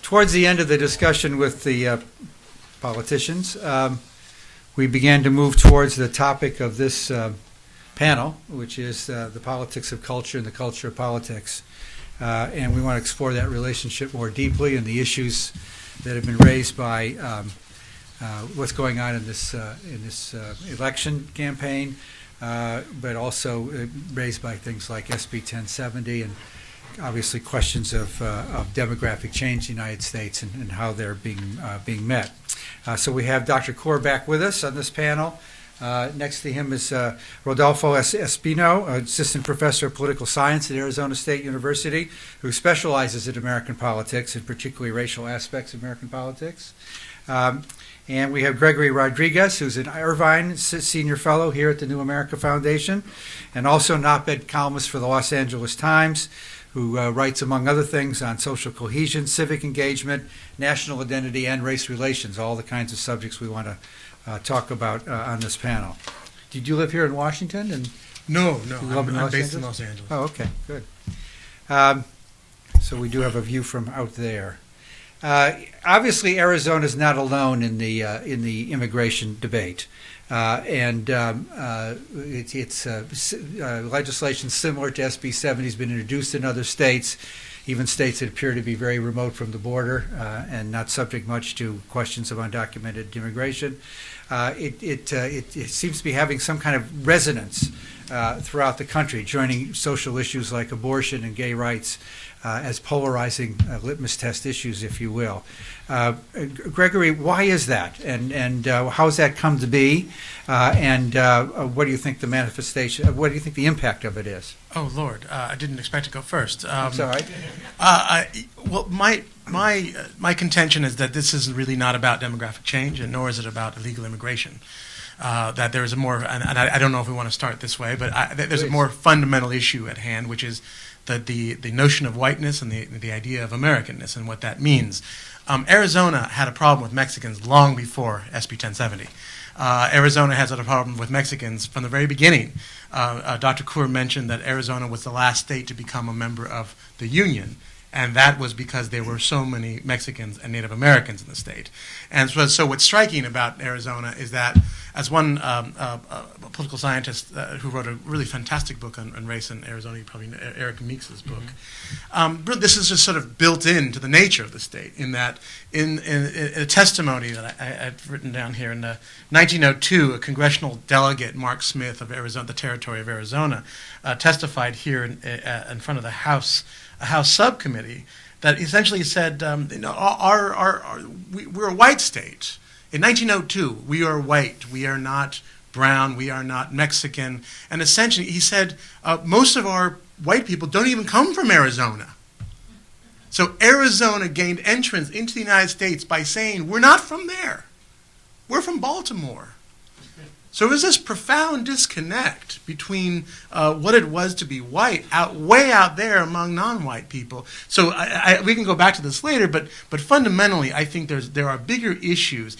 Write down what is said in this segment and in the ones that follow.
towards the end of the discussion with the politicians, we began to move towards the topic of this panel, which is the politics of culture and the culture of politics. And we want to explore that relationship more deeply and the issues that have been raised by what's going on in this election campaign, but also raised by things like SB 1070 and obviously questions of demographic change in the United States and how they're being met. So we have Dr. Kaur back with us on this panel. Next to him is Rodolfo Espino, Assistant Professor of Political Science at Arizona State University, who specializes in American politics, and particularly racial aspects of American politics. And we have Gregory Rodriguez, who's an Irvine Senior Fellow here at the New America Foundation, and also an op-ed columnist for the Los Angeles Times, who writes, among other things, on social cohesion, civic engagement, national identity, and race relations, all the kinds of subjects we want to talk about on this panel. Did you live here in Washington? And No, I'm based in Los Angeles. Oh, okay, good. So we do have a view from out there. Obviously, Arizona is not alone in the immigration debate, and it's legislation similar to SB 70 has been introduced in other states, even states that appear to be very remote from the border and not subject much to questions of undocumented immigration. It seems to be having some kind of resonance throughout the country, joining social issues like abortion and gay rights as polarizing litmus test issues, if you will. Gregory, why is that, and how has that come to be, and what do you think the manifestation? What do you think the impact of it is? Oh Lord, I didn't expect to go first. That's all right. Well, my contention is that this is really not about demographic change, and nor is it about illegal immigration. That there is a more, and I don't know if we want to start this way, but there's a more fundamental issue at hand, which is the notion of whiteness and the idea of Americanness and what that means. Arizona had a problem with Mexicans long before SB 1070. Arizona has had a problem with Mexicans from the very beginning. Dr. Kaur mentioned that Arizona was the last state to become a member of the Union, and that was because there were so many Mexicans and Native Americans in the state. And so what's striking about Arizona is that, as one political scientist who wrote a really fantastic book on race in Arizona, you probably know Eric Meeks's book, this is just sort of built into the nature of the state, in that in a testimony that I've written down here, in 1902, a congressional delegate, Mark Smith of Arizona, the territory of Arizona, testified here in front of the House, a House subcommittee, that essentially said, we're a white state. In 1902, we are white. We are not brown. We are not Mexican. And essentially, he said, most of our white people don't even come from Arizona. So Arizona gained entrance into the United States by saying, we're not from there. We're from Baltimore. So there was this profound disconnect between what it was to be white way out there among non-white people. So we can go back to this later, but fundamentally, I think there are bigger issues.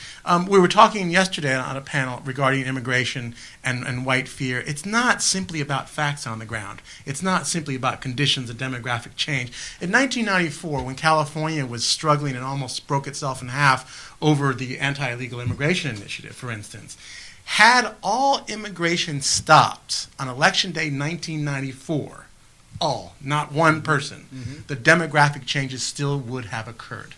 We were talking yesterday on a panel regarding immigration and white fear. It's not simply about facts on the ground. It's not simply about conditions of demographic change. In 1994, when California was struggling and almost broke itself in half over the anti-illegal immigration initiative, for instance, had all immigration stopped on Election Day 1994, all, not one person, the demographic changes still would have occurred.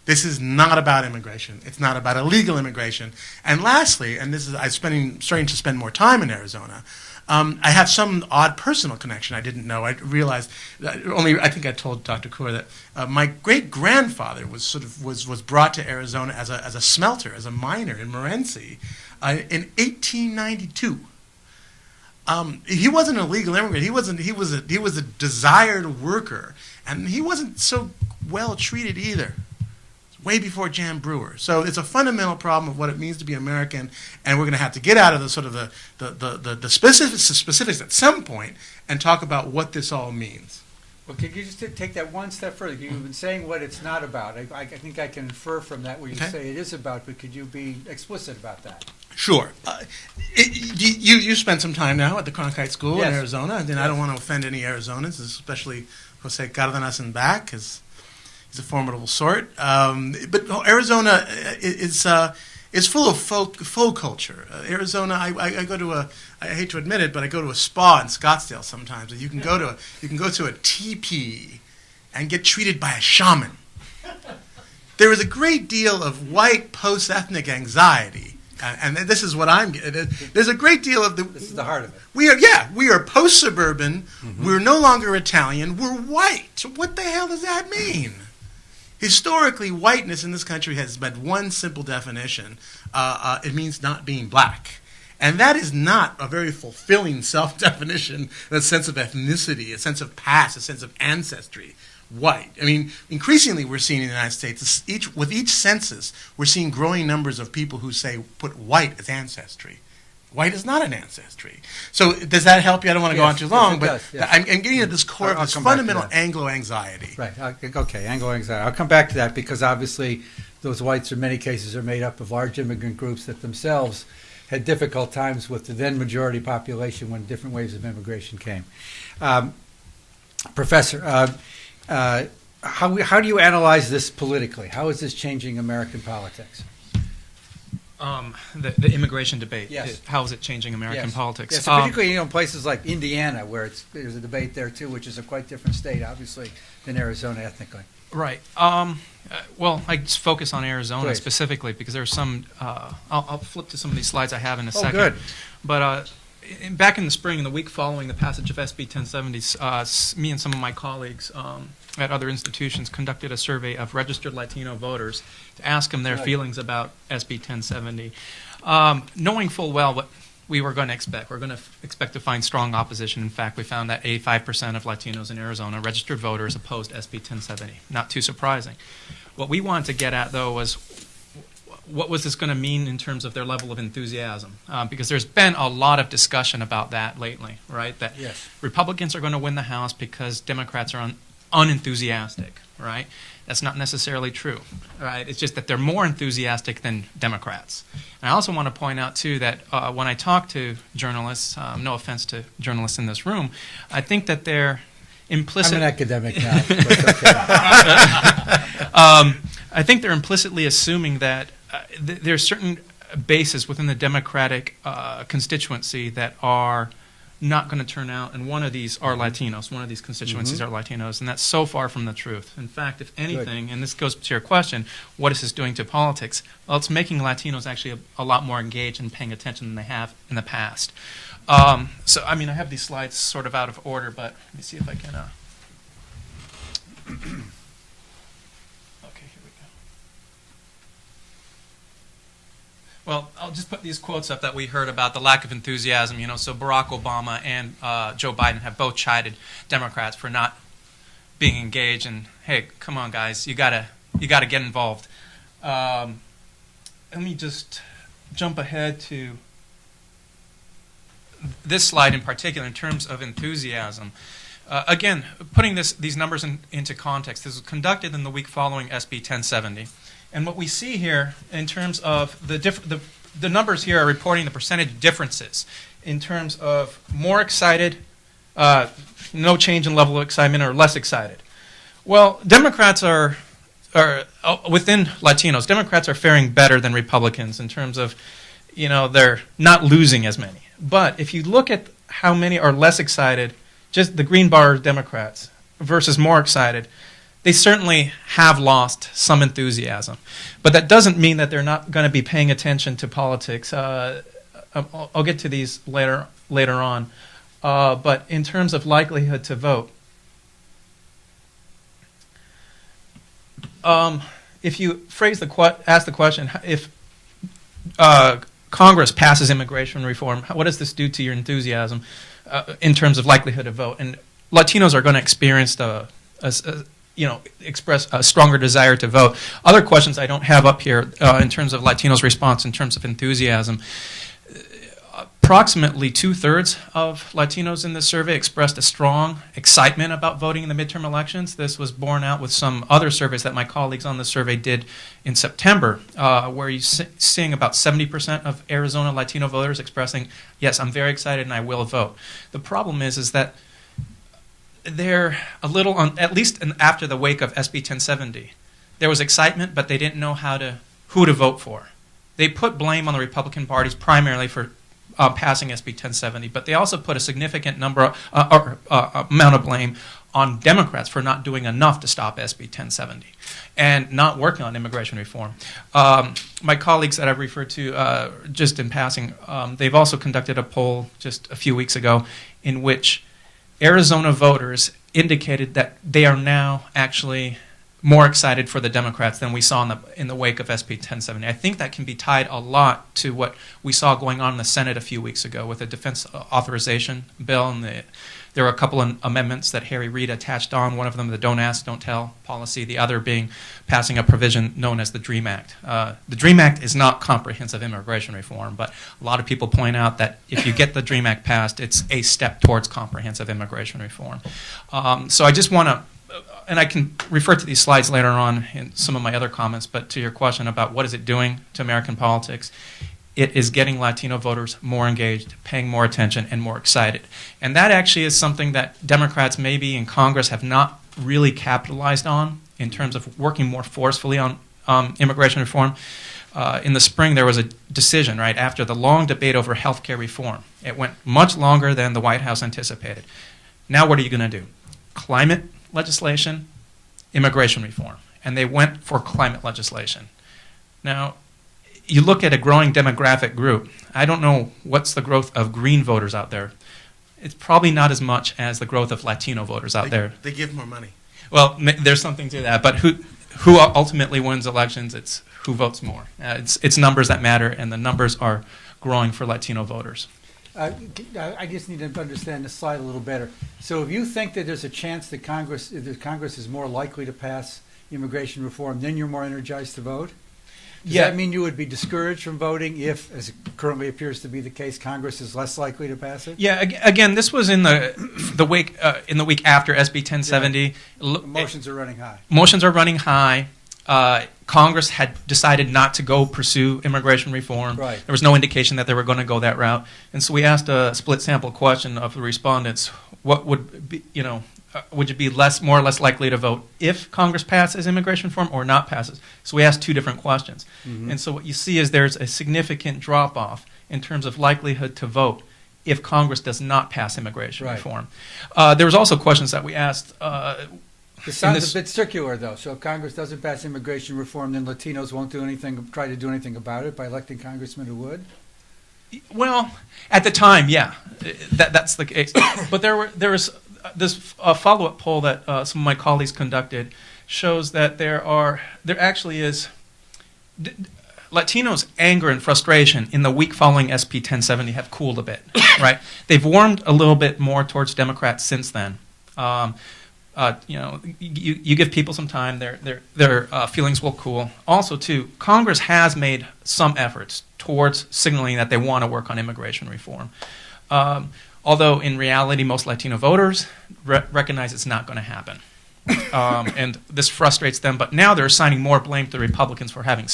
This is not about immigration. It's not about illegal immigration. And lastly, and this is, starting to spend more time in Arizona, I have some odd personal connection I didn't know. I realized I think I told Dr. Kaur that my great grandfather was brought to Arizona as a smelter, as a miner in Morenci in 1892. He wasn't an illegal immigrant. He was a desired worker, and he wasn't so well treated either. Way before Jan Brewer. So it's a fundamental problem of what it means to be American, and we're going to have to get out of the sort of the specifics at some point and talk about what this all means. Well, could you just take that one step further? You've been saying what it's not about. I think I can infer from that what you say it is about, but could you be explicit about that? Sure. You spent some time now at the Cronkite School in Arizona, and I don't want to offend any Arizonans, especially Jose Cardenas and back, because He's a formidable sort. But Arizona is full of folk culture. Arizona, I go to I hate to admit it, but I go to a spa in Scottsdale sometimes, and you can go to a teepee and get treated by a shaman. There is a great deal of white post-ethnic anxiety, and this is what I'm getting. There's a great deal of This is the heart of it. We are post-suburban. Mm-hmm. We're no longer Italian. We're white. What the hell does that mean? Historically, whiteness in this country has had one simple definition. It means not being black. And that is not a very fulfilling self-definition, a sense of ethnicity, a sense of past, a sense of ancestry. White. I mean, increasingly we're seeing in the United States, with each census, we're seeing growing numbers of people who put white as ancestry. White is not an ancestry. So does that help you? I don't want to go on too long, but I'm getting at this core of this fundamental Anglo-anxiety. Right. Okay, Anglo-anxiety. I'll come back to that because obviously those whites in many cases are made up of large immigrant groups that themselves had difficult times with the then majority population when different waves of immigration came. Professor, how do you analyze this politically? How is this changing American politics? The immigration debate. Yes. How is it changing American politics? Yes, particularly in places like Indiana, where there's a debate there too, which is a quite different state, obviously, than Arizona ethnically. Right. Well, I just focus on Arizona specifically because there's some. I'll flip to some of these slides I have in a second. Oh, good. But back in the spring, in the week following the passage of SB 1070, me and some of my colleagues at other institutions conducted a survey of registered Latino voters to ask them their feelings about SB 1070, knowing full well what we were going to expect. We're going to expect to find strong opposition. In fact, we found that 85% of Latinos in Arizona, registered voters, opposed SB 1070. Not too surprising. What we wanted to get at, though, was what was this going to mean in terms of their level of enthusiasm? Because there's been a lot of discussion about that lately, right? That Republicans are going to win the House because Democrats are unenthusiastic, right? That's not necessarily true, right? It's just that they're more enthusiastic than Democrats. And I also want to point out, too, that when I talk to journalists, no offense to journalists in this room, I think that they're implicit... I'm an academic now, but okay. I think they're implicitly assuming that there's certain bases within the Democratic constituency that are not going to turn out, and one of these are Latinos. One of these constituencies are Latinos, and that's so far from the truth. In fact, if anything, and this goes to your question, what is this doing to politics? Well, it's making Latinos actually a lot more engaged and paying attention than they have in the past. So, I mean, I have these slides sort of out of order, but let me see if I can... Okay, here we go. Well, I'll just put these quotes up that we heard about the lack of enthusiasm. You know, so Barack Obama and Joe Biden have both chided Democrats for not being engaged. And hey, come on, guys, you gotta get involved. Let me just jump ahead to this slide in particular in terms of enthusiasm. Again, putting these numbers into context, this was conducted in the week following SB 1070. And what we see here in terms of the numbers here are reporting the percentage differences in terms of more excited, no change in level of excitement, or less excited. Well, Democrats are within Latinos, Democrats are faring better than Republicans in terms of, you know, they're not losing as many. But if you look at how many are less excited, just the green bar Democrats versus more excited, they certainly have lost some enthusiasm. But that doesn't mean that they're not going to be paying attention to politics. I'll get to these later on. But in terms of likelihood to vote, if you ask the question, if Congress passes immigration reform, what does this do to your enthusiasm in terms of likelihood of vote? And Latinos are going to experience express a stronger desire to vote. Other questions I don't have up here in terms of Latinos' response in terms of enthusiasm. Approximately 2/3 of Latinos in this survey expressed a strong excitement about voting in the midterm elections. This was borne out with some other surveys that my colleagues on the survey did in September, where you're seeing about 70% of Arizona Latino voters expressing, yes, I'm very excited and I will vote. The problem is that they're a little, at least after the wake of SB 1070, there was excitement, but they didn't know who to vote for. They put blame on the Republican parties primarily for passing SB 1070, but they also put a significant amount of blame on Democrats for not doing enough to stop SB 1070 and not working on immigration reform. My colleagues that I've referred to just in passing, they've also conducted a poll just a few weeks ago in which Arizona voters indicated that they are now actually more excited for the Democrats than we saw in the wake of SB 1070. I think that can be tied a lot to what we saw going on in the Senate a few weeks ago with the defense authorization bill, and there were a couple of amendments that Harry Reid attached on, one of them the Don't Ask, Don't Tell policy, the other being passing a provision known as the DREAM Act. The DREAM Act is not comprehensive immigration reform, but a lot of people point out that if you get the DREAM Act passed, it's a step towards comprehensive immigration reform. So I just want to, and I can refer to these slides later on in some of my other comments, but to your question about what is it doing to American politics, it is getting Latino voters more engaged, paying more attention, and more excited. And that actually is something that Democrats maybe in Congress have not really capitalized on in terms of working more forcefully on immigration reform. In the spring, there was a decision, right, after the long debate over health care reform. It went much longer than the White House anticipated. Now what are you going to do? Climate legislation, immigration reform. And they went for climate legislation. Now, you look at a growing demographic group. I don't know what's the growth of green voters out there. It's probably not as much as the growth of Latino voters out there. They give more money. Well, there's something to that. But who ultimately wins elections? It's who votes more. It's numbers that matter, and the numbers are growing for Latino voters. I just need to understand the slide a little better. So if you think that there's a chance that Congress is more likely to pass immigration reform, then you're more energized to vote? Does that mean you would be discouraged from voting if, as it currently appears to be the case, Congress is less likely to pass it? Yeah. Again, this was in the week after SB 1070. Yeah. Emotions are running high. Emotions are running high. Congress had decided not to go pursue immigration reform. Right. There was no indication that they were going to go that route, and so we asked a split sample question of the respondents: what would be, would you be more or less likely to vote if Congress passes immigration reform or not passes? So we asked two different questions. Mm-hmm. And so what you see is there's a significant drop-off in terms of likelihood to vote if Congress does not pass immigration reform. There was also questions that we asked. It sounds a bit circular, though. So if Congress doesn't pass immigration reform, then Latinos won't try to do anything about it by electing congressmen who would? Well, at the time, yeah, that's the case. But there was this follow-up poll that some of my colleagues conducted shows that there actually is Latinos' anger and frustration in the week following SB 1070 have cooled a bit, right? They've warmed a little bit more towards Democrats since then. You give people some time, their feelings will cool. Also, too, Congress has made some efforts towards signaling that they want to work on immigration reform. Although, in reality, most Latino voters recognize it's not going to happen. And this frustrates them, but now they're assigning more blame to the Republicans for having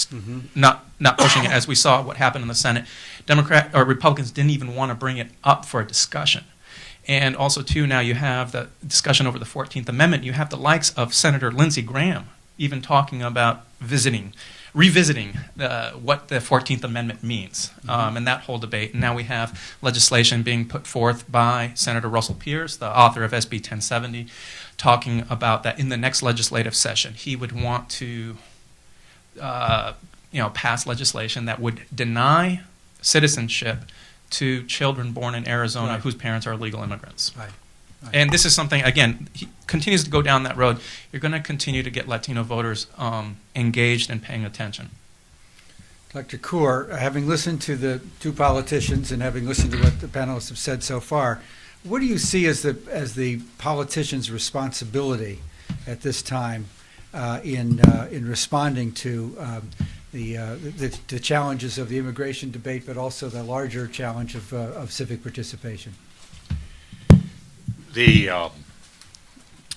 not pushing it, as we saw what happened in the Senate. Republicans didn't even want to bring it up for a discussion. And also, too, now you have the discussion over the 14th Amendment. You have the likes of Senator Lindsey Graham even talking about revisiting what the 14th Amendment means, and that whole debate. And now we have legislation being put forth by Senator Russell Pierce, the author of SB 1070, talking about that in the next legislative session. He would want to pass legislation that would deny citizenship to children born in Arizona whose parents are legal immigrants. Right. And this is something, again, he continues to go down that road. You're going to continue to get Latino voters engaged and paying attention. Dr. Kaur, having listened to the two politicians and having listened to what the panelists have said so far, what do you see as the politicians' responsibility at this time in responding to the challenges of the immigration debate, but also the larger challenge of civic participation? The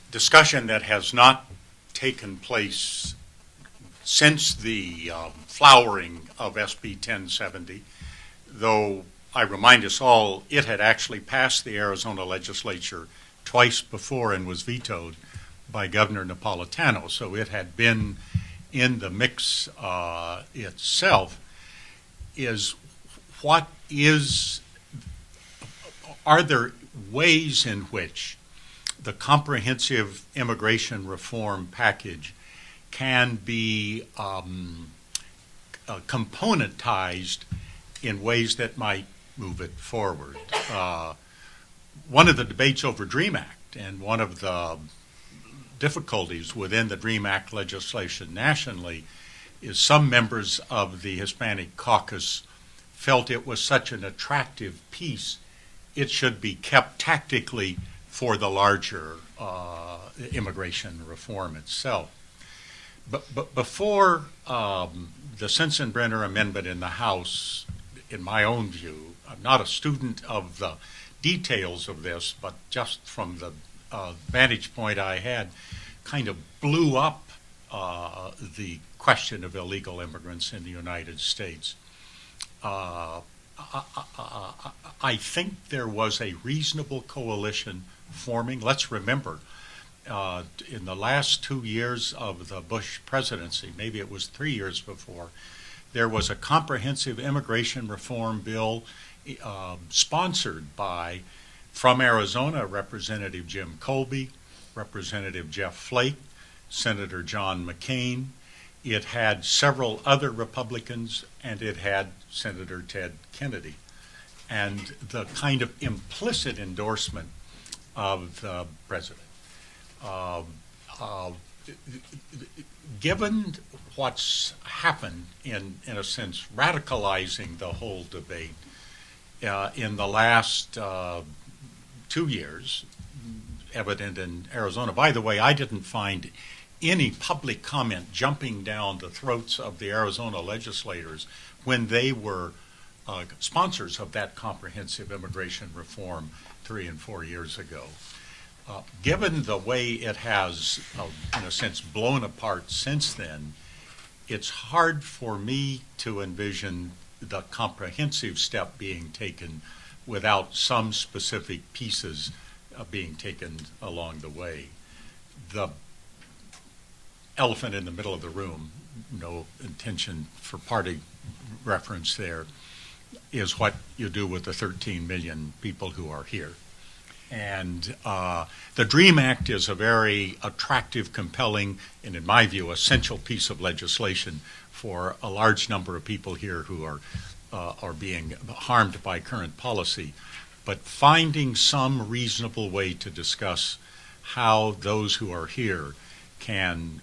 discussion that has not taken place since the flowering of SB 1070, though I remind us all it had actually passed the Arizona legislature twice before and was vetoed by Governor Napolitano. So it had been in the mix itself. Are there ways in which the comprehensive immigration reform package can be componentized in ways that might move it forward? One of the debates over DREAM Act, and one of the difficulties within the DREAM Act legislation nationally, is some members of the Hispanic caucus felt it was such an attractive piece, it should be kept tactically for the larger immigration reform itself. But before the Sensenbrenner amendment in the House, in my own view, I'm not a student of the details of this, but just from the vantage point I had, kind of blew up the question of illegal immigrants in the United States. I think there was a reasonable coalition forming. Let's remember, in the last 2 years of the Bush presidency, maybe it was 3 years before, there was a comprehensive immigration reform bill sponsored by, from Arizona, Representative Jim Colby, Representative Jeff Flake, Senator John McCain. It had several other Republicans, and it had Senator Ted Kennedy. And the kind of implicit endorsement of the president. Given what's happened in a sense, radicalizing the whole debate in the last 2 years, evident in Arizona. By the way, I didn't find any public comment jumping down the throats of the Arizona legislators when they were sponsors of that comprehensive immigration reform 3 and 4 years ago. Given the way it has, in a sense, blown apart since then, it's hard for me to envision the comprehensive step being taken without some specific pieces being taken along the way. The elephant in the middle of the room, no intention for party reference there, is what you do with the 13 million people who are here. And the DREAM Act is a very attractive, compelling, and in my view, essential piece of legislation for a large number of people here who are being harmed by current policy. But finding some reasonable way to discuss how those who are here can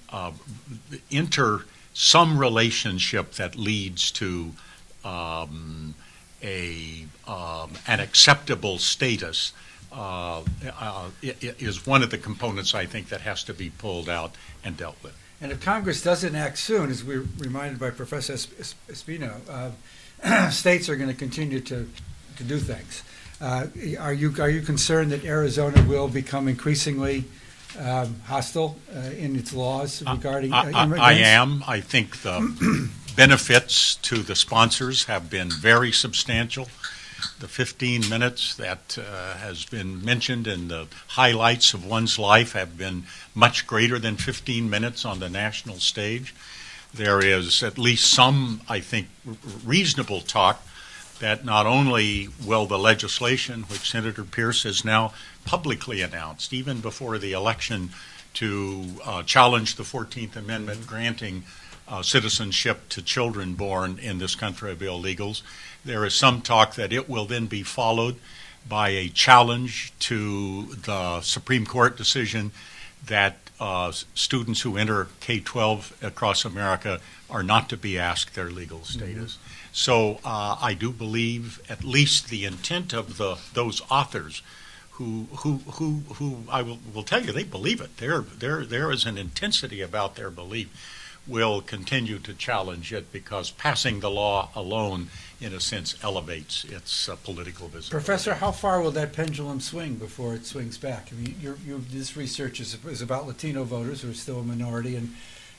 enter some relationship that leads to an acceptable status is one of the components, I think, that has to be pulled out and dealt with. And if Congress doesn't act soon, as we're reminded by Professor Espino, states are going to continue to do things. Are you concerned that Arizona will become increasingly hostile in its laws regarding immigrants? I am. I think the benefits to the sponsors have been very substantial. The 15 minutes that has been mentioned in the highlights of one's life have been much greater than 15 minutes on the national stage. There is at least some, I think, reasonable talk that not only will the legislation, which Senator Pierce has now publicly announced, even before the election, to challenge the 14th Amendment granting citizenship to children born in this country of illegals. There is some talk that it will then be followed by a challenge to the Supreme Court decision that students who enter K-12 across America are not to be asked their legal status. Mm-hmm. So I do believe at least the intent of those authors who I will tell you, they believe it. There is an intensity about their belief, will continue to challenge it because passing the law alone, in a sense, elevates its political visibility. Professor, how far will that pendulum swing before it swings back? I mean, this research is about Latino voters who are still a minority in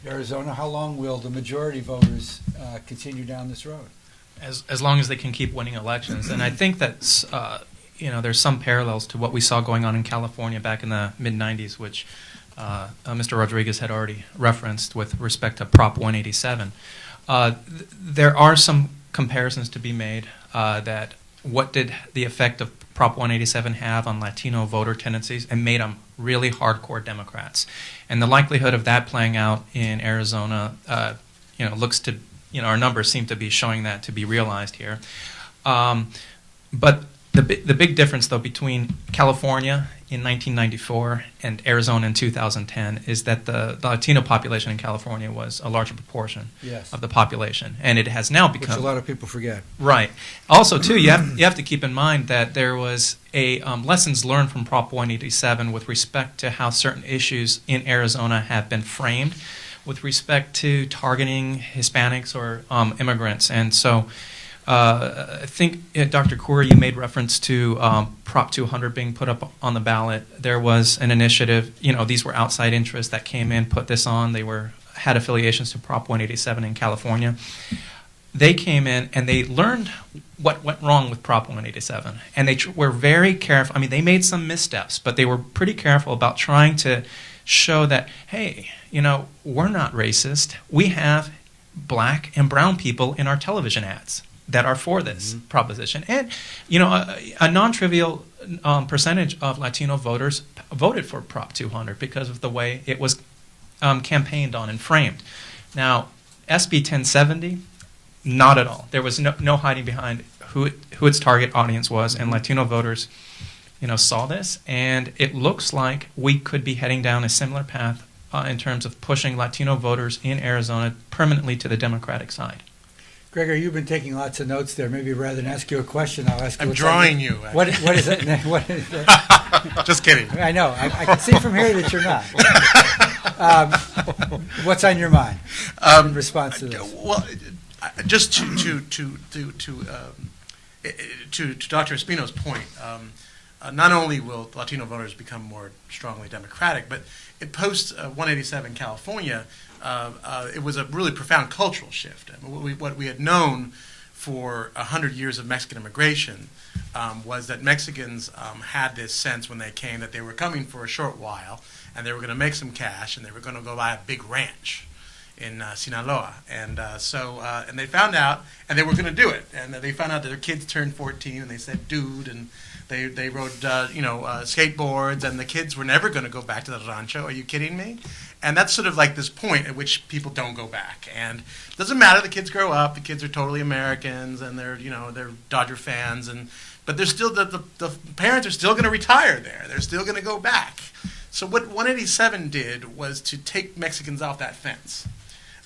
Arizona. How long will the majority voters continue down this road? As long as they can keep winning elections. And I think that's, there's some parallels to what we saw going on in California back in the mid-'90s, which Mr. Rodriguez had already referenced with respect to Prop 187. There are some comparisons to be made that what did the effect of Prop 187 have on Latino voter tendencies, and made them really hardcore Democrats. And the likelihood of that playing out in Arizona, looks to, our numbers seem to be showing that to be realized here. But the big difference, though, between California in 1994 and Arizona in 2010 is that the Latino population in California was a larger proportion of the population, and it has now become, which a lot of people forget. Right. Also, too, you have to keep in mind that there was a lessons learned from Prop 187 with respect to how certain issues in Arizona have been framed with respect to targeting Hispanics or immigrants, and so. I think, Dr. Coury, you made reference to Prop 200 being put up on the ballot. There was an initiative, these were outside interests that came in, put this on. They had affiliations to Prop 187 in California. They came in and they learned what went wrong with Prop 187. And they were very careful. I mean, they made some missteps, but they were pretty careful about trying to show that, hey, we're not racist. We have black and brown people in our television ads that are for this proposition. And, a non-trivial percentage of Latino voters voted for Prop 200 because of the way it was campaigned on and framed. Now, SB 1070, not at all. There was no hiding behind who its target audience was, and Latino voters, saw this, and it looks like we could be heading down a similar path in terms of pushing Latino voters in Arizona permanently to the Democratic side. Gregor, you've been taking lots of notes there. Maybe rather than ask you a question, I'll ask you. I'm drawing you. What is it? What is it? Just kidding. I know. I can see from here that you're not. What's on your mind in response to this? Well, just to Dr. Espino's point, not only will Latino voters become more strongly Democratic, but post 187 California, it was a really profound cultural shift. I mean, what we had known for 100 years of Mexican immigration was that Mexicans had this sense when they came that they were coming for a short while, and they were going to make some cash, and they were going to go buy a big ranch in Sinaloa. And and they found out, and they were going to do it. And they found out that their kids turned 14, and they said, dude, and they rode skateboards, and the kids were never going to go back to the rancho. Are you kidding me? And that's sort of like this point at which people don't go back. And it doesn't matter. The kids grow up. The kids are totally Americans, and they're Dodger fans. But they're still the parents are still going to retire there. They're still going to go back. So what 187 did was to take Mexicans off that fence.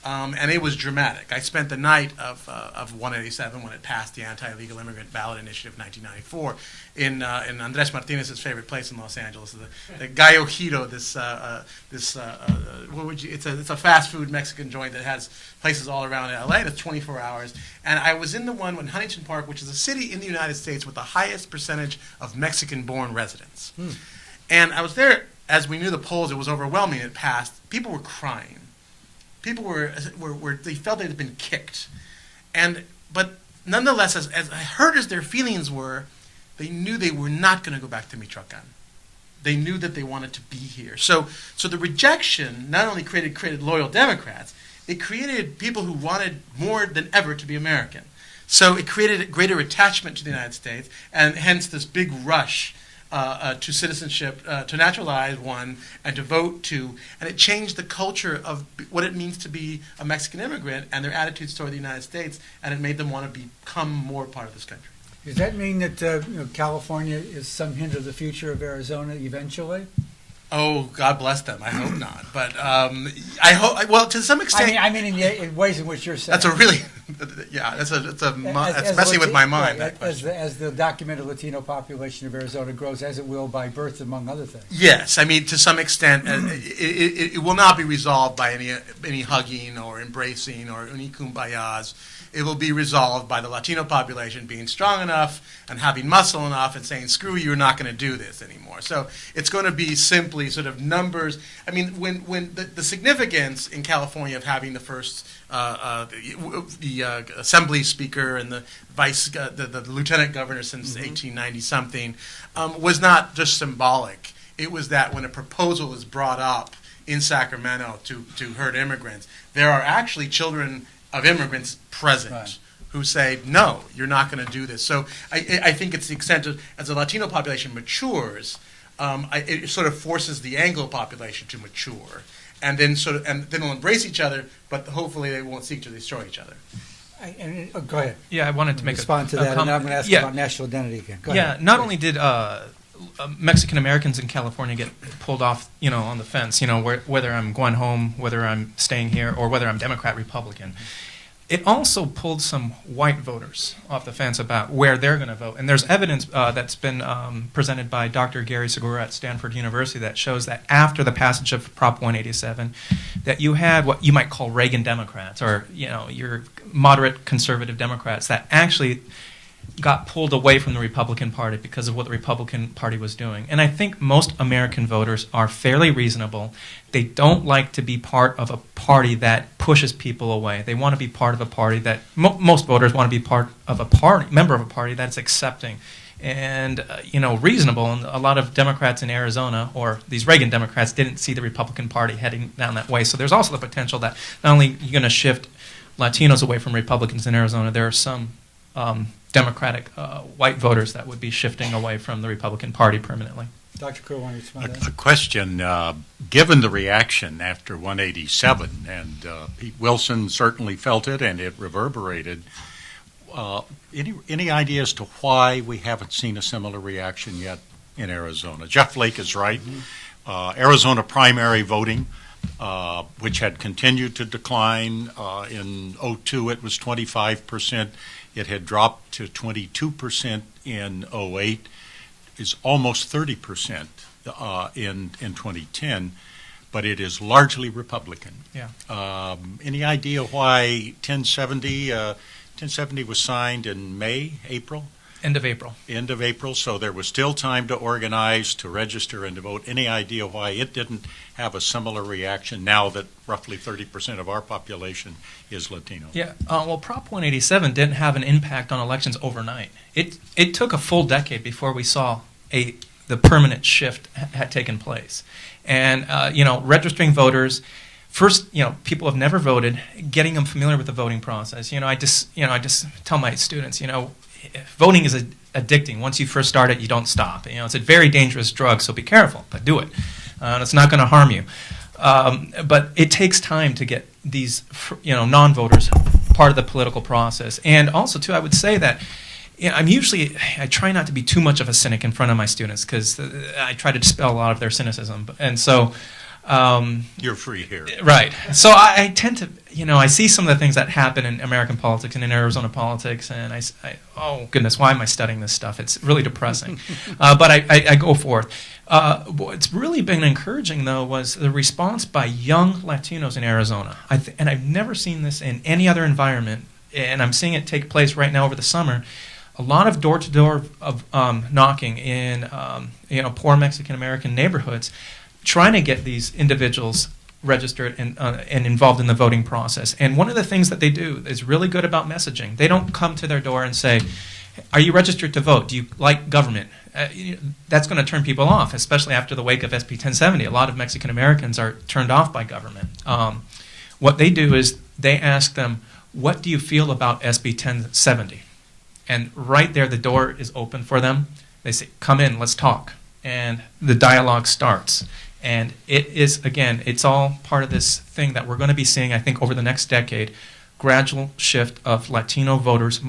And it was dramatic. I spent the night of 187 when it passed the anti-illegal immigrant ballot initiative in 1994 in Andres Martinez's favorite place in Los Angeles, the Gallo Giro. It's a fast food Mexican joint that has places all around LA. That's 24 hours. And I was in the one in Huntington Park, which is a city in the United States with the highest percentage of Mexican-born residents. And I was there as we knew the polls. It was overwhelming. It passed. People were crying. People were they felt they had been kicked, but nonetheless, as hurt as their feelings were, they knew they were not going to go back to Michoacan. They knew that they wanted to be here. So the rejection not only created loyal Democrats, it created people who wanted more than ever to be American. So it created a greater attachment to the United States, and hence this big rush to citizenship, to naturalize one, and to vote to, and it changed the culture of what it means to be a Mexican immigrant and their attitudes toward the United States, and it made them want to become more part of this country. Does that mean that California is some hint of the future of Arizona eventually? Oh, God bless them. I hope not. But I hope. Well, to some extent. I mean, in ways in which you're saying. That's a really. Yeah, that's messing with my mind. Right, as the documented Latino population of Arizona grows, as it will by birth, among other things. Yes, I mean, to some extent, it will not be resolved by any hugging or embracing or any kumbayas. It will be resolved by the Latino population being strong enough and having muscle enough and saying, screw you, you're not going to do this anymore. So it's going to be simply simply sort of numbers. I mean, when the significance in California of having the first the assembly speaker and the the lieutenant governor since 1890 something was not just symbolic. It was that when a proposal is brought up in Sacramento to herd immigrants, there are actually children of immigrants present. Right. Who say, no, you're not going to do this. So I think it's the extent of, as the Latino population matures, it sort of forces the Anglo population to mature, and then they'll embrace each other, but hopefully they won't seek to destroy each other. Go ahead. Yeah, I wanted to respond to that, and I'm going to ask about national identity again. Go ahead. Not only did Mexican Americans in California get pulled off, on the fence, whether I'm going home, whether I'm staying here, or whether I'm Democrat, Republican. It also pulled some white voters off the fence about where they're going to vote. And there's evidence that's been presented by Dr. Gary Segura at Stanford University that shows that after the passage of Prop 187, that you had what you might call Reagan Democrats, or your moderate conservative Democrats, that actually got pulled away from the Republican Party because of what the Republican Party was doing. And I think most American voters are fairly reasonable. They don't like to be part of a party that pushes people away. They want to be part of a party that most voters want to be part of a party, member of a party that's accepting and reasonable. And a lot of Democrats in Arizona, or these Reagan Democrats, didn't see the Republican Party heading down that way. So there's also the potential that not only you're going to shift Latinos away from Republicans in Arizona, there are some Democratic white voters that would be shifting away from the Republican Party permanently. Dr. Crow, want to respond to that? A question, given the reaction after 187, and Pete Wilson certainly felt it and it reverberated, any idea as to why we haven't seen a similar reaction yet in Arizona? Jeff Flake is right. Arizona primary voting, which had continued to decline. In 2002 it was 25%. It had dropped to 22% in 2008, is almost 30% in 2010, but it is largely Republican. Yeah. Any idea why 1070 was signed in May, April? End of April. End of April, so there was still time to organize, to register, and to vote. Any idea why it didn't have a similar reaction now that roughly 30% of our population is Latino? Yeah, well, Prop 187 didn't have an impact on elections overnight. It took a full decade before we saw the permanent shift had taken place. And, registering voters, first, people have never voted, getting them familiar with the voting process. I just tell my students, voting is addicting. Once you first start it, you don't stop. It's a very dangerous drug, so be careful, but do it. It's not going to harm you. But it takes time to get these, non-voters part of the political process. And also, too, I would say that I try not to be too much of a cynic in front of my students because I try to dispel a lot of their cynicism. And so... you're free here. Right. So I tend to, I see some of the things that happen in American politics and in Arizona politics, and I oh, goodness, why am I studying this stuff? It's really depressing. But I go forth. What's really been encouraging, though, was the response by young Latinos in Arizona. And I've never seen this in any other environment, and I'm seeing it take place right now over the summer. A lot of door-to-door knocking in, poor Mexican-American neighborhoods, trying to get these individuals registered and involved in the voting process. And one of the things that they do is really good about messaging. They don't come to their door and say, are you registered to vote? Do you like government? That's going to turn people off, especially after the wake of SB 1070. A lot of Mexican Americans are turned off by government. What they do is they ask them, what do you feel about SB 1070? And right there, the door is open for them. They say, come in, let's talk. And the dialogue starts. And it is, again, it's all part of this thing that we're going to be seeing, I think, over the next decade, gradual shift of Latino voters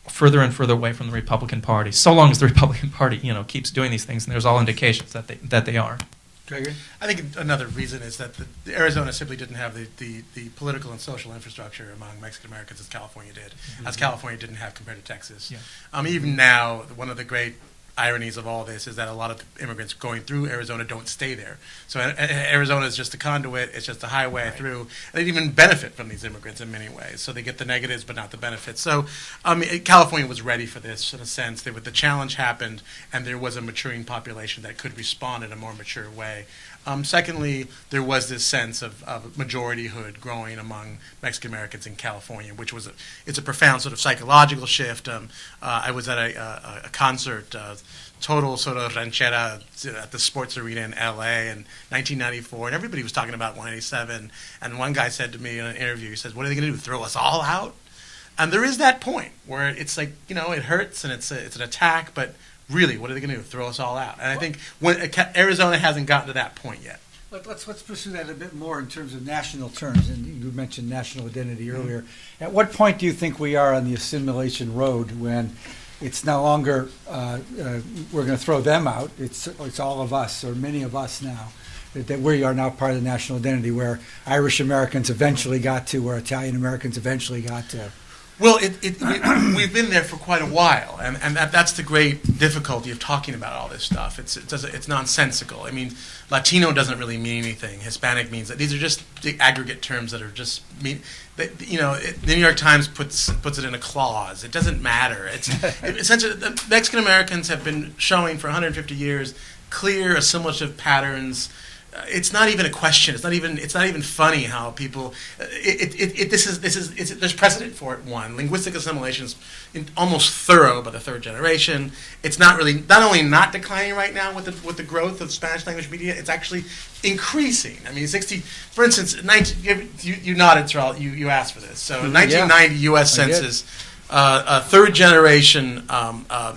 further and further away from the Republican Party, so long as the Republican Party, keeps doing these things, and there's all indications that they are. Gregory? I think another reason is that Arizona simply didn't have the political and social infrastructure among Mexican Americans as California did, as California didn't have compared to Texas. Yeah. Even now, one of the great ironies of all this is that a lot of immigrants going through Arizona don't stay there. So Arizona is just a conduit, it's just a highway through. They even benefit from these immigrants in many ways. So they get the negatives but not the benefits. So California was ready for this in a sense. The challenge happened and there was a maturing population that could respond in a more mature way. Secondly, there was this sense of majorityhood growing among Mexican Americans in California, which was it's a profound sort of psychological shift. I was at a concert, total sort of ranchera at the sports arena in L.A. in 1994, and everybody was talking about 187. And one guy said to me in an interview, he says, "What are they going to do? Throw us all out?" And there is that point where it's like, it hurts and it's an attack, but really, what are they going to do? Throw us all out? And I think Arizona hasn't gotten to that point yet. Let's pursue that a bit more in terms of national terms. And you mentioned national identity earlier. At what point do you think we are on the assimilation road when it's no longer we're going to throw them out? It's all of us, or many of us now. That we are now part of the national identity, where Irish Americans eventually got to, where Italian Americans eventually got to. Well, we've been there for quite a while, and that's the great difficulty of talking about all this stuff. It's nonsensical. I mean, Latino doesn't really mean anything. Hispanic means that. These are just the aggregate terms that are just mean. The New York Times puts it in a clause. It doesn't matter. Essentially, the Mexican Americans have been showing for 150 years clear assimilative patterns. It's not even a question. It's not even funny how people. There's precedent for it. One, linguistic assimilation is almost thorough by the third generation. It's not only not declining right now with the growth of Spanish language media. It's actually increasing. I mean, for instance, you nodded, Terrell. You asked for this. So, in 1990 U.S. Census, third generation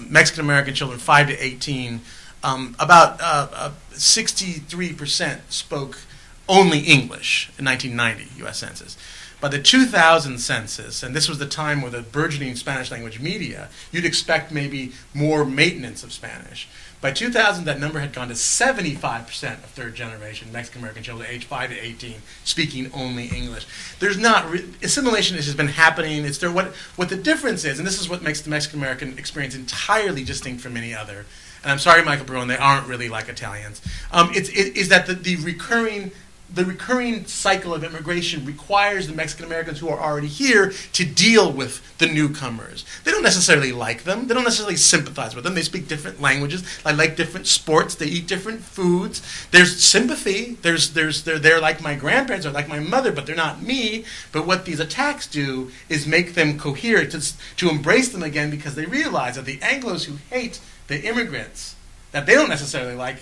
Mexican American children 5 to 18. About 63% spoke only English in 1990 U.S. Census. By the 2000 census, and this was the time with a burgeoning Spanish language media, you'd expect maybe more maintenance of Spanish. By 2000, that number had gone to 75% of third generation Mexican American children aged 5 to 18 speaking only English. Assimilation has been happening. What the difference is, and this is what makes the Mexican American experience entirely distinct from any other. And I'm sorry, Michael Bruin, they aren't really like Italians. Is that the recurring cycle of immigration requires the Mexican Americans who are already here to deal with the newcomers. They don't necessarily like them. They don't necessarily sympathize with them. They speak different languages. They like different sports. They eat different foods. There's sympathy. They're like my grandparents or like my mother, but they're not me. But what these attacks do is make them cohere, to embrace them again, because they realize that the Anglos who hate the immigrants that they don't necessarily like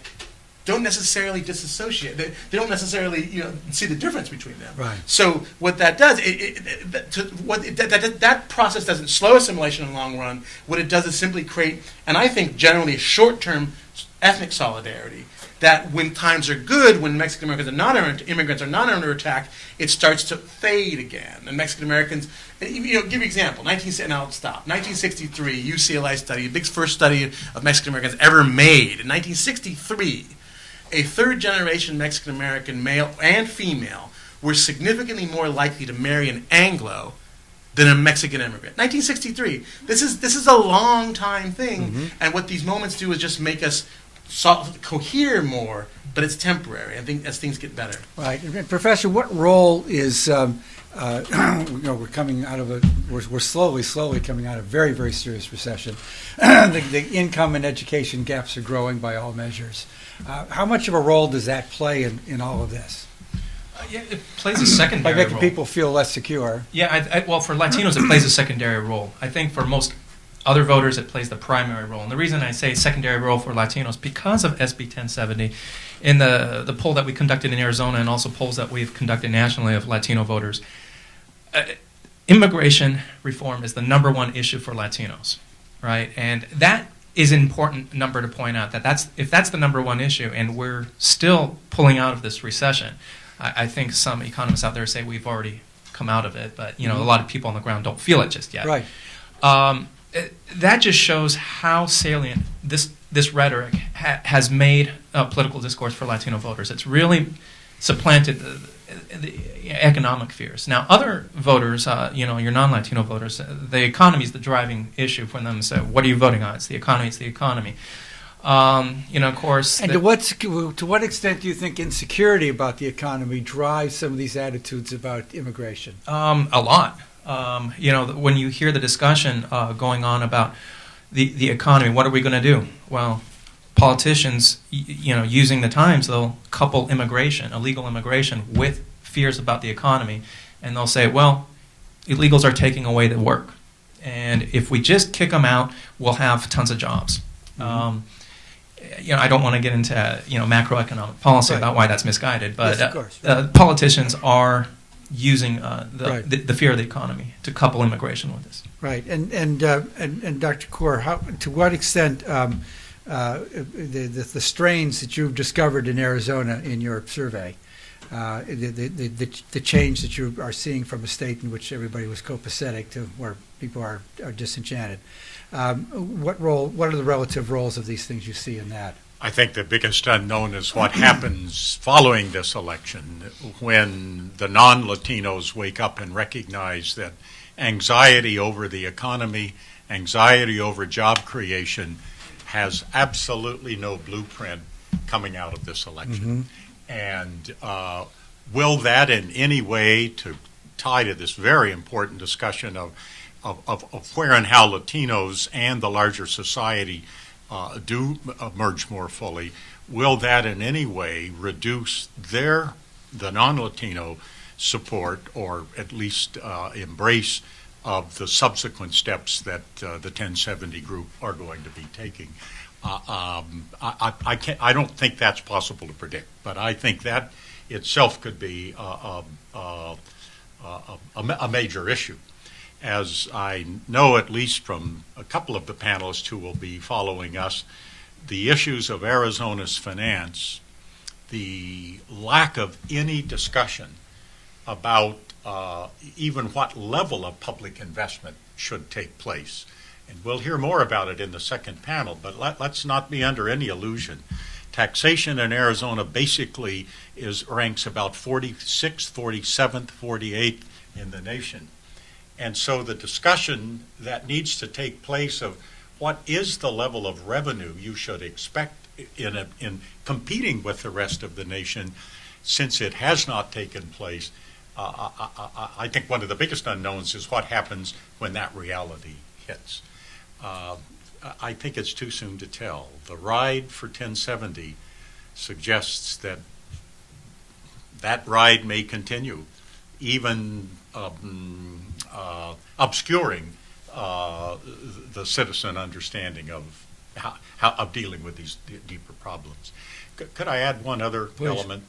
don't necessarily disassociate. They don't necessarily see the difference between them. Right. So what that does, that process doesn't slow assimilation in the long run. What it does is simply create, and I think generally a short-term ethnic solidarity, that when times are good, when Mexican Americans immigrants are not under attack, it starts to fade again. And Mexican Americans, give you an example. And I'll stop. 1963, UCLA study, the first study of Mexican Americans ever made. In 1963, a third-generation Mexican American male and female were significantly more likely to marry an Anglo than a Mexican immigrant. 1963. This is a long time thing, and what these moments do is just make us cohere more, but it's temporary. I think as things get better. Right, and Professor, what role is we're coming out of we're slowly coming out of a very, very serious recession. The income and education gaps are growing by all measures. How much of a role does that play in all of this? It plays a secondary role. By making role. people feel less secure. Yeah, well, for Latinos, it plays a secondary role. I think for most other voters, it plays the primary role. And the reason I say secondary role for Latinos, because of SB 1070, in the poll that we conducted in Arizona and also polls that we've conducted nationally of Latino voters, immigration reform is the number one issue for Latinos, right? And that is an important number to point out, if that's the number one issue and we're still pulling out of this recession, I think some economists out there say we've already come out of it, but a lot of people on the ground don't feel it just yet. Right. That just shows how salient this rhetoric has made political discourse for Latino voters. It's really supplanted the economic fears. Now, other voters, your non-Latino voters, the economy is the driving issue for them. So, what are you voting on? It's the economy. It's the economy. Of course. And to what extent do you think insecurity about the economy drives some of these attitudes about immigration? A lot. When you hear the discussion going on about the economy, what are we going to do? Well, politicians, using the times, they'll couple illegal immigration, with fears about the economy, and they'll say, well, illegals are taking away the work, and if we just kick them out, we'll have tons of jobs. I don't want to get into macroeconomic policy about why that's misguided, but yes, of course. Politicians are using the fear of the economy to couple immigration with this. Right, and Dr. Kaur, to what extent the strains that you've discovered in Arizona in your survey, the change that you are seeing from a state in which everybody was copacetic to where people are disenchanted, what are the relative roles of these things you see in that? I think the biggest unknown is what happens following this election when the non-Latinos wake up and recognize that anxiety over the economy, anxiety over job creation has absolutely no blueprint coming out of this election. And will that in any way, to tie to this very important discussion of where and how Latinos and the larger society do emerge more fully, will that in any way reduce the non-Latino support, or at least embrace of the subsequent steps that the 1070 group are going to be taking? I don't think that's possible to predict, but I think that itself could be a major issue. As I know, at least from a couple of the panelists who will be following us, the issues of Arizona's finance, the lack of any discussion about even what level of public investment should take place. And we'll hear more about it in the second panel, but let's not be under any illusion. Taxation in Arizona basically ranks about 46th, 47th, 48th in the nation. And so the discussion that needs to take place of what is the level of revenue you should expect in competing with the rest of the nation, since it has not taken place, I think one of the biggest unknowns is what happens when that reality hits. I think it's too soon to tell. The ride for 1070 suggests that ride may continue, even obscuring the citizen understanding of how dealing with these deeper problems. Could I add one other Please. element?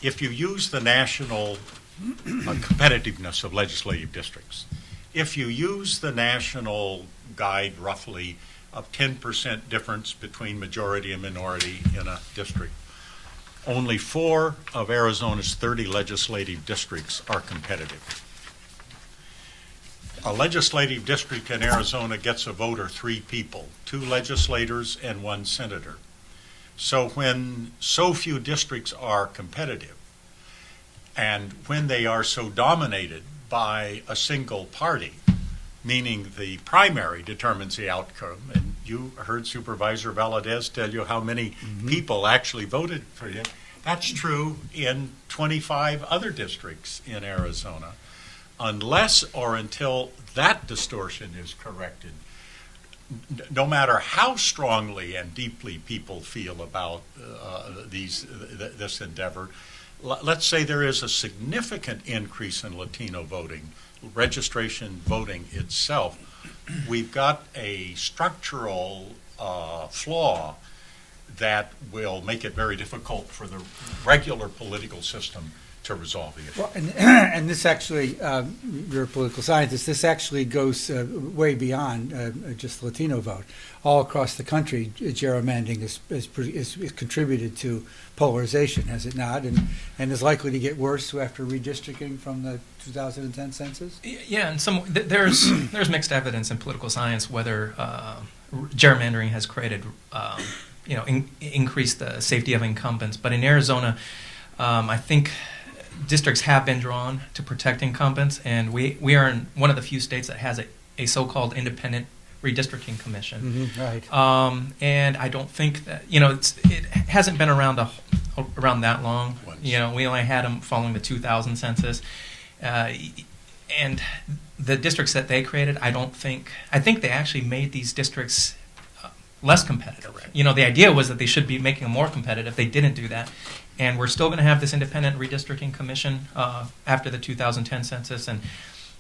If you use the national competitiveness of legislative districts, if you use the national guide roughly of 10% difference between majority and minority in a district, only 4 of Arizona's 30 legislative districts are competitive. A legislative district in Arizona gets a vote of 3 people, 2 legislators and 1 senator. So when so few districts are competitive, and when they are so dominated by a single party, meaning the primary determines the outcome, and you heard Supervisor Valadez tell you how many people actually voted for him. That's true in 25 other districts in Arizona. Unless or until that distortion is corrected, no matter how strongly and deeply people feel about this endeavor, let's say there is a significant increase in Latino voting, registration voting itself, we've got a structural flaw that will make it very difficult for the regular political system to resolve the issue. Well, and this actually, you're a political scientist, this actually goes way beyond just the Latino vote. All across the country, gerrymandering is contributed to polarization, has it not? And is likely to get worse after redistricting from the 2010 census? Yeah, and there's mixed evidence in political science whether gerrymandering has created, increased the safety of incumbents. But in Arizona, I think districts have been drawn to protect incumbents, and we are in one of the few states that has a so-called independent redistricting commission. Right. And I don't think that, it hasn't been around that long. Once. We only had them following the 2000 census. And the districts that they created, I think they actually made these districts less competitive. Correct. You know, the idea was that they should be making them more competitive. They didn't do that. And we're still going to have this independent redistricting commission after the 2010 census, and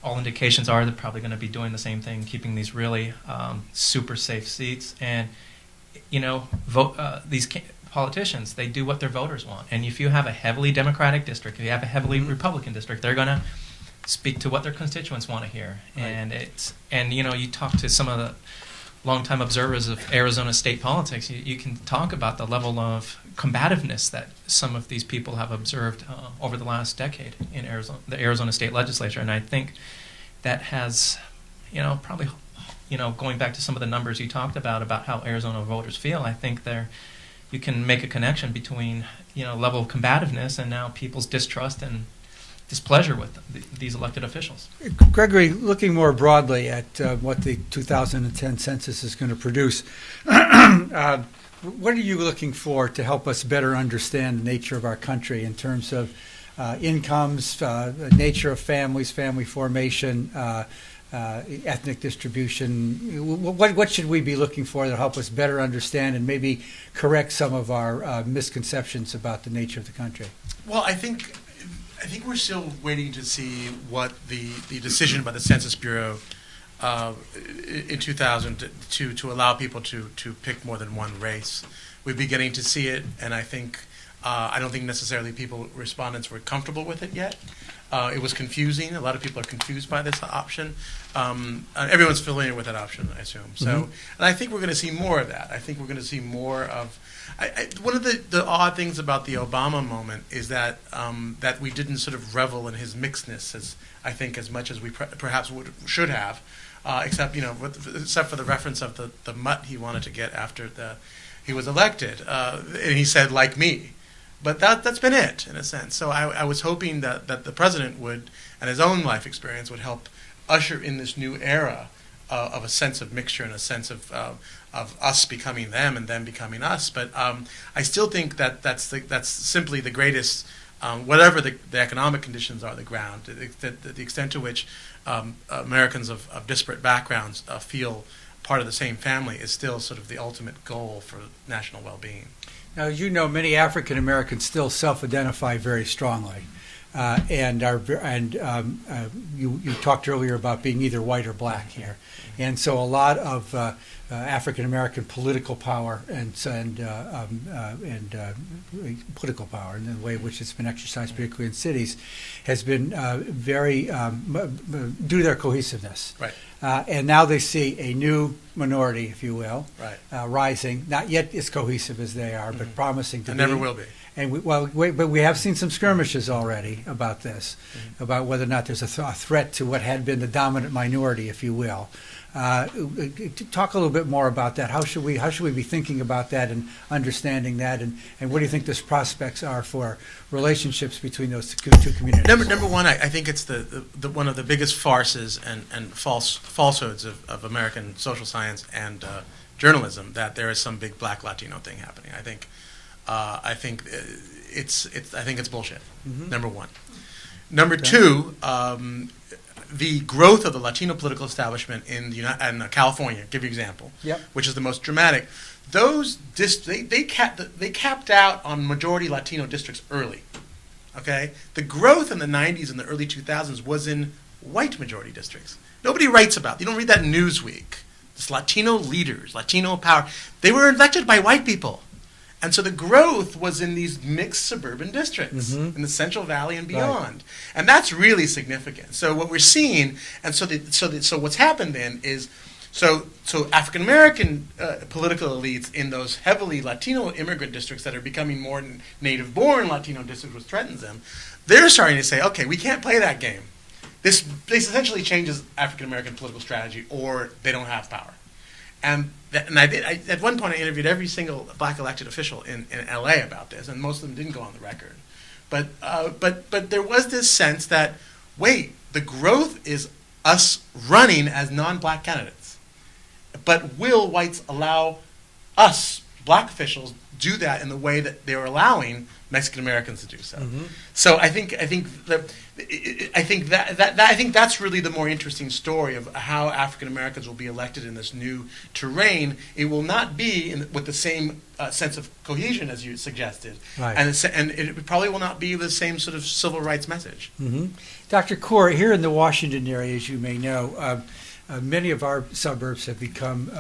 all indications are they're probably going to be doing the same thing, keeping these really super safe seats. And, you know, these politicians, they do what their voters want. And if you have a heavily Democratic district, if you have a heavily Republican district, they're going to speak to what their constituents want to hear. Right. And you know, you talk to some of the longtime observers of Arizona state politics, you can talk about the level of combativeness that some of these people have observed over the last decade in the Arizona state legislature. And I think that has, you know, probably, you know, going back to some of the numbers you talked about how Arizona voters feel, I think you can make a connection between, you know, level of combativeness and now people's distrust and displeasure with these elected officials. Gregory, looking more broadly at what the 2010 census is going to produce, what are you looking for to help us better understand the nature of our country in terms of incomes, nature of families, family formation, ethnic distribution? What should we be looking for to help us better understand and maybe correct some of our misconceptions about the nature of the country? Well, I think we're still waiting to see what the decision by the Census Bureau in 2002 to allow people to pick more than one race. We're beginning to see it, and I don't think necessarily respondents were comfortable with it yet. It was confusing. A lot of people are confused by this option. Everyone's familiar with that option, I assume. So, and I think we're going to see more of that. I think we're going to see more of. One of the odd things about the Obama moment is that that we didn't sort of revel in his mixedness as much as we perhaps should have, except for the reference of the mutt he wanted to get after he was elected, and he said like me. But that's been it, in a sense. So I was hoping that the president would, and his own life experience, would help usher in this new era of a sense of mixture and a sense of us becoming them and them becoming us. But I still think that's simply the greatest, whatever the economic conditions are, the ground, the extent to which Americans of disparate backgrounds feel part of the same family is still sort of the ultimate goal for national well-being. Now, as you know, many African Americans still self-identify very strongly, you talked earlier about being either white or black here, and so a lot of African American political power and political power, in the way in which it's been exercised, particularly in cities, has been very due to their cohesiveness. Right. And now they see a new minority, if you will, right. Rising, not yet as cohesive as they are, but promising to be. And never will be. And but we have seen some skirmishes already about this, about whether or not there's a threat to what had been the dominant minority, if you will. Talk a little bit more about that. How should we be thinking about that and understanding that, and what do you think the prospects are for relationships between those two communities? Number one, I think it's the one of the biggest farces and falsehoods of American social science and journalism that there is some big Black Latino thing happening. I think it's bullshit. Number one. Number two. The growth of the Latino political establishment in California, give you an example, which is the most dramatic. Those they capped out on majority Latino districts early. Okay, the growth in the 90s and the early 2000s was in white majority districts. Nobody writes about. You don't read that in Newsweek. This Latino leaders, Latino power. They were elected by white people. And so the growth was in these mixed suburban districts in the Central Valley and beyond, right. And that's really significant. So what we're seeing, and so what's happened then is, so African American political elites in those heavily Latino immigrant districts that are becoming more native-born Latino districts, which threatens them, they're starting to say, okay, we can't play that game. This essentially changes African American political strategy, or they don't have power. And at one point I interviewed every single black elected official in L.A. about this, and most of them didn't go on the record. But there was this sense that, wait, the growth is us running as non-black candidates. But will whites allow us, black officials, do that in the way that they're allowing Mexican Americans to do so. So I think that's really the more interesting story of how African Americans will be elected in this new terrain. It will not be with the same sense of cohesion as you suggested, Right. and it probably will not be the same sort of civil rights message. Dr. Kaur, here in the Washington area, as you may know, many of our suburbs have become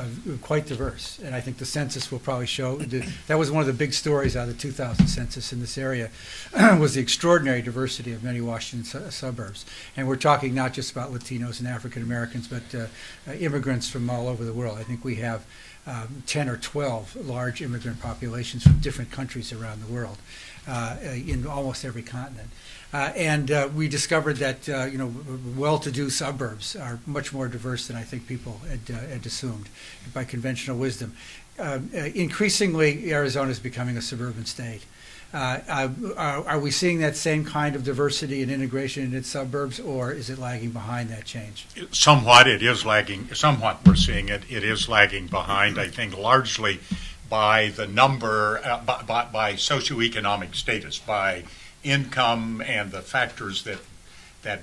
quite diverse, and I think the census will probably show that was one of the big stories out of the 2000 census in this area was the extraordinary diversity of many Washington suburbs. And we're talking not just about Latinos and African Americans, but immigrants from all over the world. I think we have 10 or 12 large immigrant populations from different countries around the world in almost every continent. And we discovered that well-to-do suburbs are much more diverse than I think people had assumed by conventional wisdom. Increasingly, Arizona is becoming a suburban state. Are we seeing that same kind of diversity and integration in its suburbs, or is it lagging behind that change? Somewhat, it is lagging. Somewhat, we're seeing it. It is lagging behind. I think largely by the number, by socioeconomic status, by income and the factors that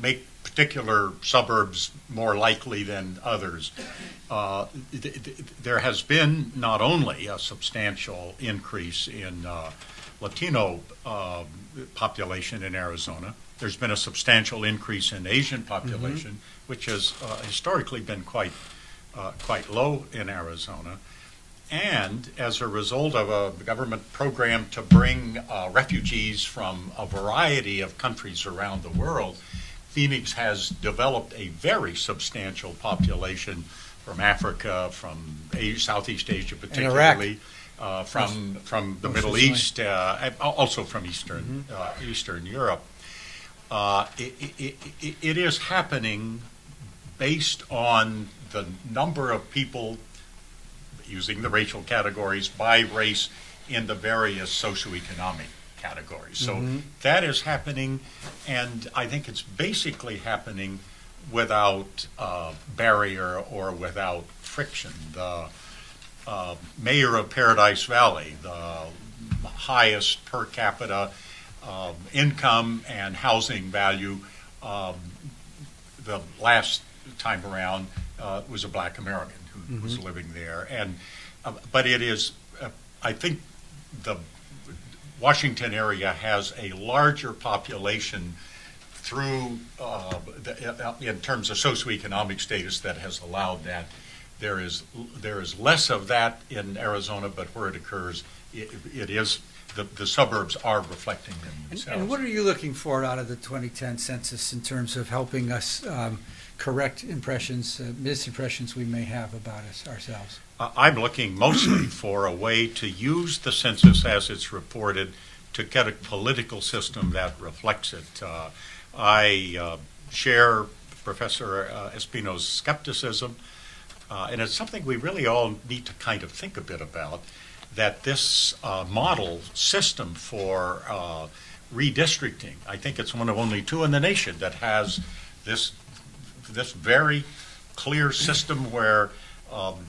make particular suburbs more likely than others. There has been not only a substantial increase in Latino population in Arizona, there's been a substantial increase in Asian population, which has historically been quite low in Arizona. And as a result of a government program to bring refugees from a variety of countries around the world, Phoenix has developed a very substantial population from Africa, from Southeast Asia particularly, from the Middle East, also from Eastern Europe. It is happening based on the number of people using the racial categories by race in the various socioeconomic categories. So that is happening, and I think it's basically happening without barrier or without friction. The mayor of Paradise Valley, the highest per capita income and housing value the last time around was a black American who was living there. And but it is, I think the Washington area has a larger population through, in terms of socioeconomic status, that has allowed that. There is less of that in Arizona, but where it occurs, it is, the suburbs are reflecting themselves. And what are you looking for out of the 2010 census in terms of helping us correct impressions, misimpressions we may have about us ourselves? I'm looking mostly for a way to use the census as it's reported to get a political system that reflects it. I share Professor Espino's skepticism, and it's something we really all need to kind of think a bit about, that this model system for redistricting, I think it's one of only two in the nation that has this very clear system where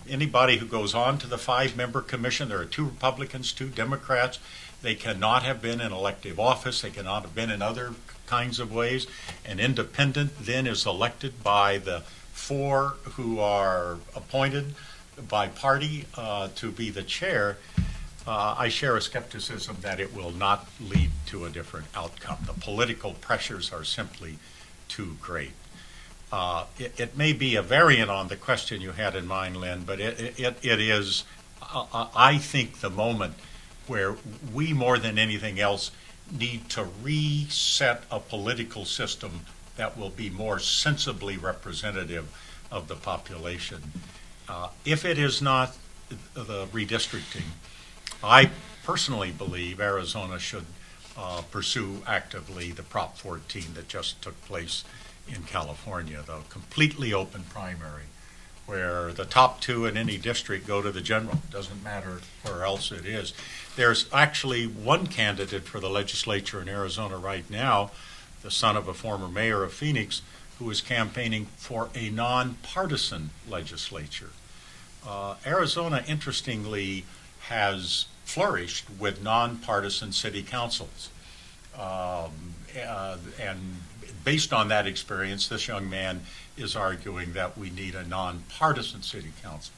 anybody who goes on to the 5-member commission, there are 2 Republicans, 2 Democrats, they cannot have been in elective office, they cannot have been in other kinds of ways. An independent then is elected by the 4 who are appointed by party to be the chair. I share a skepticism that it will not lead to a different outcome. The political pressures are simply too great. It may be a variant on the question you had in mind, Lynn, but it is, I think, the moment where we, more than anything else, need to reset a political system that will be more sensibly representative of the population. If it is not the redistricting, I personally believe Arizona should pursue actively the Prop 14 that just took place in California, the completely open primary, where the top 2 in any district go to the general. Doesn't matter where else it is. There's actually one candidate for the legislature in Arizona right now, the son of a former mayor of Phoenix, who is campaigning for a nonpartisan legislature. Arizona, interestingly, has flourished with nonpartisan city councils. And based on that experience, this young man is arguing that we need a nonpartisan city council.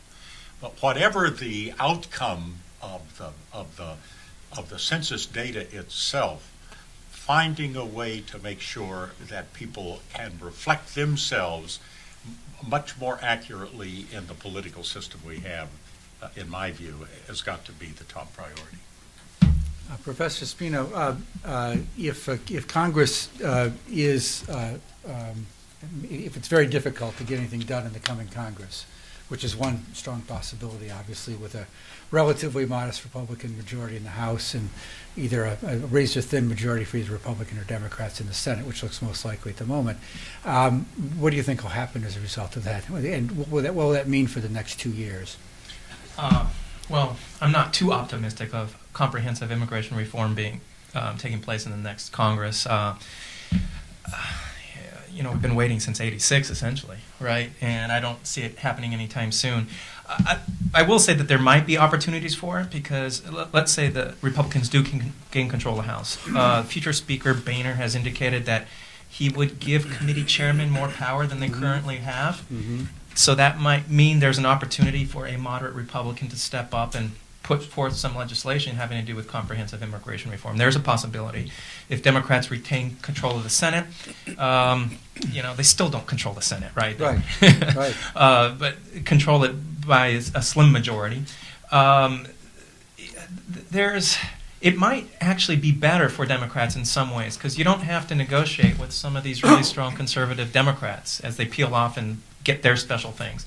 But whatever the outcome of the census data itself, finding a way to make sure that people can reflect themselves much more accurately in the political system we have, in my view, has got to be the top priority. Professor Spino, if Congress if it's very difficult to get anything done in the coming Congress, which is one strong possibility, obviously, with a relatively modest Republican majority in the House and either a razor thin majority for either Republican or Democrats in the Senate, which looks most likely at the moment. What do you think will happen as a result of that? And what will that mean for the next 2 years? Well, I'm not too optimistic of comprehensive immigration reform being taking place in the next Congress. We've been waiting since '86, essentially, right? And I don't see it happening anytime soon. I will say that there might be opportunities for it because let's say the Republicans do gain control of the House. Future Speaker Boehner has indicated that he would give committee chairmen more power than they currently have. Mm-hmm. So that might mean there's an opportunity for a moderate Republican to step up and put forth some legislation having to do with comprehensive immigration reform. There's a possibility. If Democrats retain control of the Senate, they still don't control the Senate, right? Right. Right. But control it by a slim majority. It might actually be better for Democrats in some ways because you don't have to negotiate with some of these really strong conservative Democrats as they peel off and get their special things.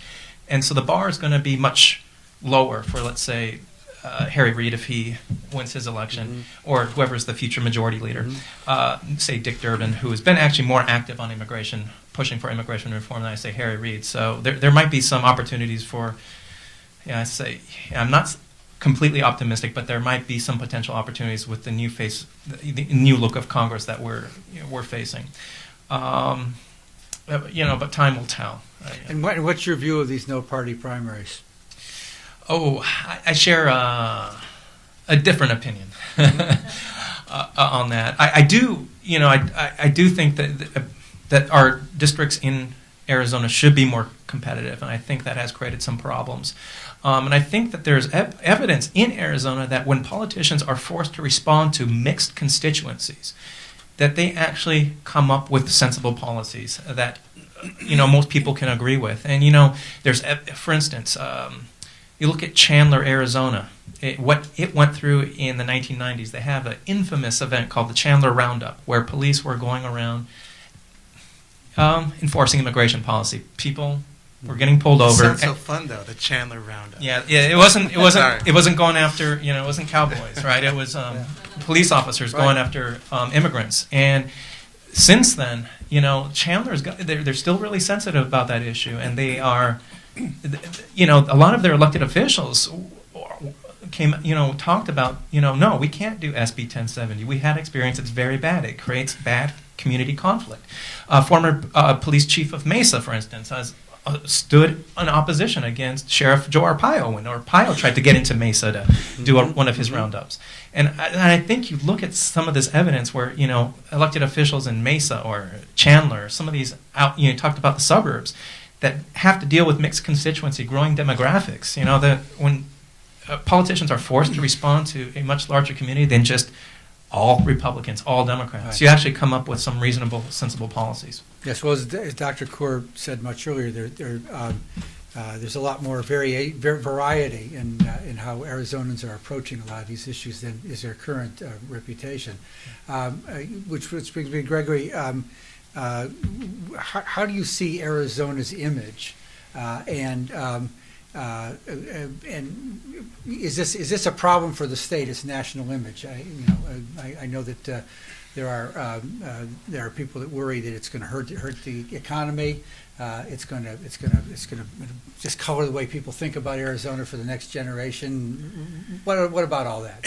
And so the bar is going to be much lower for, let's say, Harry Reid if he wins his election, or whoever's the future majority leader, say Dick Durbin, who has been actually more active on immigration, pushing for immigration reform than I say Harry Reid. So there might be some opportunities for, I'm not completely optimistic, but there might be some potential opportunities with the new look of Congress that we're facing. But time will tell. And what's your view of these no-party primaries? Oh, I share a different opinion on that. I do think that our districts in Arizona should be more competitive, and I think that has created some problems. And I think that there's evidence in Arizona that when politicians are forced to respond to mixed constituencies, that they actually come up with sensible policies that most people can agree with. And there's, for instance, you look at Chandler, Arizona. What it went through in the 1990s. They have an infamous event called the Chandler Roundup, where police were going around enforcing immigration policy. People were getting pulled over. Sounds so fun though, the Chandler Roundup. Yeah. It wasn't going after. It wasn't cowboys, right? It was police officers going after immigrants. And since then, Chandler's they're still really sensitive about that issue, and they are. A lot of their elected officials talked about, no, we can't do SB 1070. We had experience; it's very bad. It creates bad community conflict. Former police chief of Mesa, for instance, has stood in opposition against Sheriff Joe Arpaio when Arpaio tried to get into Mesa to do one of his roundups. And I think you look at some of this evidence where, elected officials in Mesa or Chandler, some of these talked about the suburbs that have to deal with mixed constituency, growing demographics. That when politicians are forced to respond to a much larger community than just all Republicans, all Democrats, right. You actually come up with some reasonable, sensible policies. Yes, well, as Dr. Kaur said much earlier, there's a lot more variety in how Arizonans are approaching a lot of these issues than is their current reputation. Which brings me to Gregory. How do you see Arizona's image, and is this a problem for the state? Its national image. I know that there are people that worry that it's going to hurt the economy. It's going to just color the way people think about Arizona for the next generation. What about all that?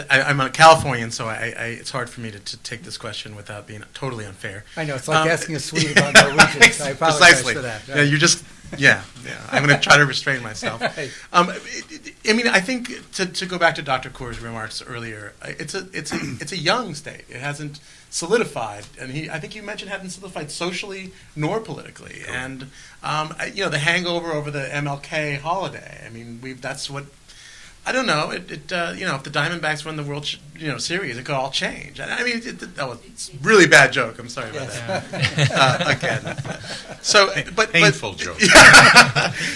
I'm a Californian, so it's hard for me to take this question without being totally unfair. I know it's like asking a Swede about Norwegians. I apologize precisely. for that. Right? You just Yeah. I'm going to try to restrain myself. Right. I mean, I think to go back to Dr. Kaur's remarks earlier, it's a young state. It hasn't solidified, and I think you mentioned hadn't solidified socially nor politically. Cool. And the hangover over the MLK holiday. I mean, that's what. I don't know. If the Diamondbacks won the World Series, it could all change. I mean, that was a really bad joke. I'm sorry about that. Again. So, painful joke.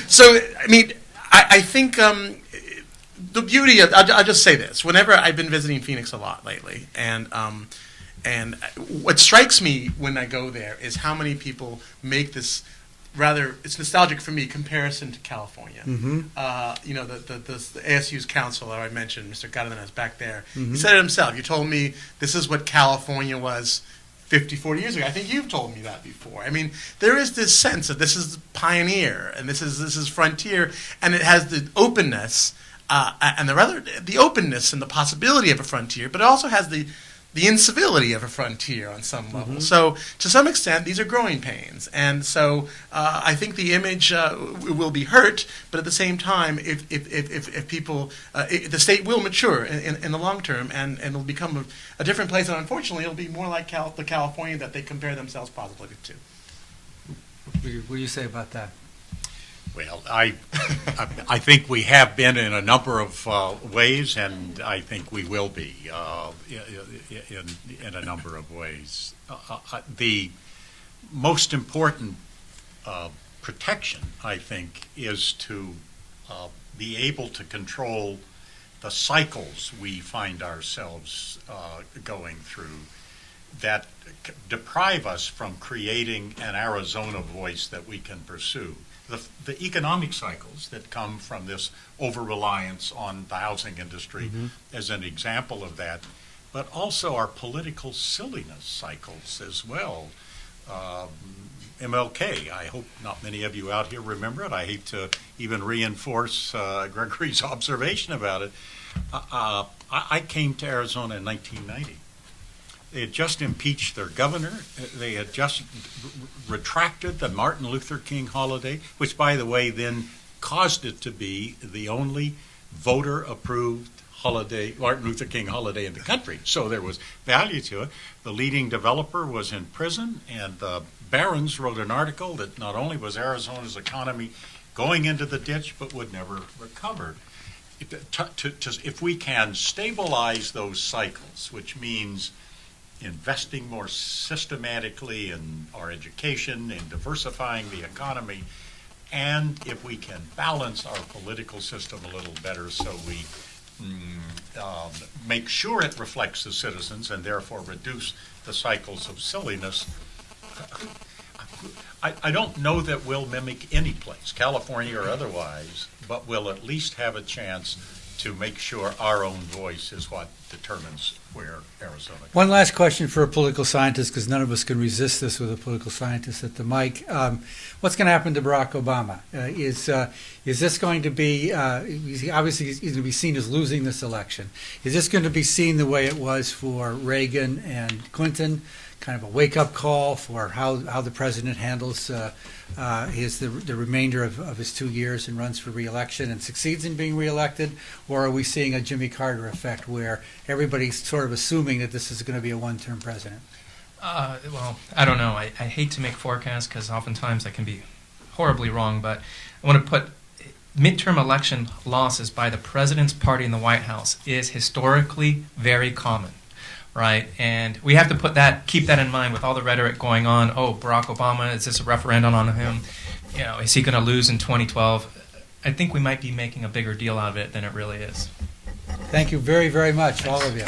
So, I mean, I think the beauty of I'll just say this. Whenever I've been visiting Phoenix a lot lately, and what strikes me when I go there is how many people make this. Rather, it's nostalgic for me comparison to California. Mm-hmm. The ASU's counselor I mentioned, Mr. Gardenas, back there, mm-hmm. He said it himself. You told me this is what California was 50, 40 years ago. I think you've told me that before. I mean, there is this sense that this is pioneer and this is frontier, and it has the openness and the openness and the possibility of a frontier, but it also has the incivility of a frontier on some level. Mm-hmm. So, to some extent, these are growing pains. And so, I think the image will be hurt, but at the same time, if people, the state will mature in the long term, and it'll become a different place, and unfortunately, it'll be more like the California that they compare themselves positively to. What do you say about that? Well, I think we have been in a number of ways, and I think we will be in a number of ways. The most important protection, I think, is to be able to control the cycles we find ourselves going through that deprive us from creating an Arizona voice that we can pursue. The economic cycles that come from this over-reliance on the housing industry mm-hmm. as an example of that, but also our political silliness cycles as well. MLK, I hope not many of you out here remember it. I hate to even reinforce Gregory's observation about it. I came to Arizona in 1990. They had just impeached their governor. They had just retracted the Martin Luther King holiday, which, by the way, then caused it to be the only voter-approved holiday, Martin Luther King holiday in the country. So there was value to it. The leading developer was in prison, and the Barron's wrote an article that not only was Arizona's economy going into the ditch, but would never recover. If we can stabilize those cycles, which means investing more systematically in our education, in diversifying the economy, and if we can balance our political system a little better so we make sure it reflects the citizens and therefore reduce the cycles of silliness, I don't know that we'll mimic any place, California or otherwise, but we'll at least have a chance to make sure our own voice is what determines where Arizona goes. One last question for a political scientist, because none of us can resist this with a political scientist at the mic. What's going to happen to Barack Obama? Is this going to be, obviously he's going to be seen as losing this election. Is this going to be seen the way it was for Reagan and Clinton, kind of a wake-up call for how the president handles the remainder of his 2 years and runs for re-election and succeeds in being re-elected? Or are we seeing a Jimmy Carter effect where everybody's sort of assuming that this is going to be a one-term president? Well, I don't know. I hate to make forecasts because oftentimes I can be horribly wrong, but I want to put midterm election losses by the president's party in the White House is historically very common. Right, and we have to keep that in mind with all the rhetoric going on. Oh, Barack Obama, is this a referendum on him? Is he going to lose in 2012? I think we might be making a bigger deal out of it than it really is. Thank you very, very much, all of you.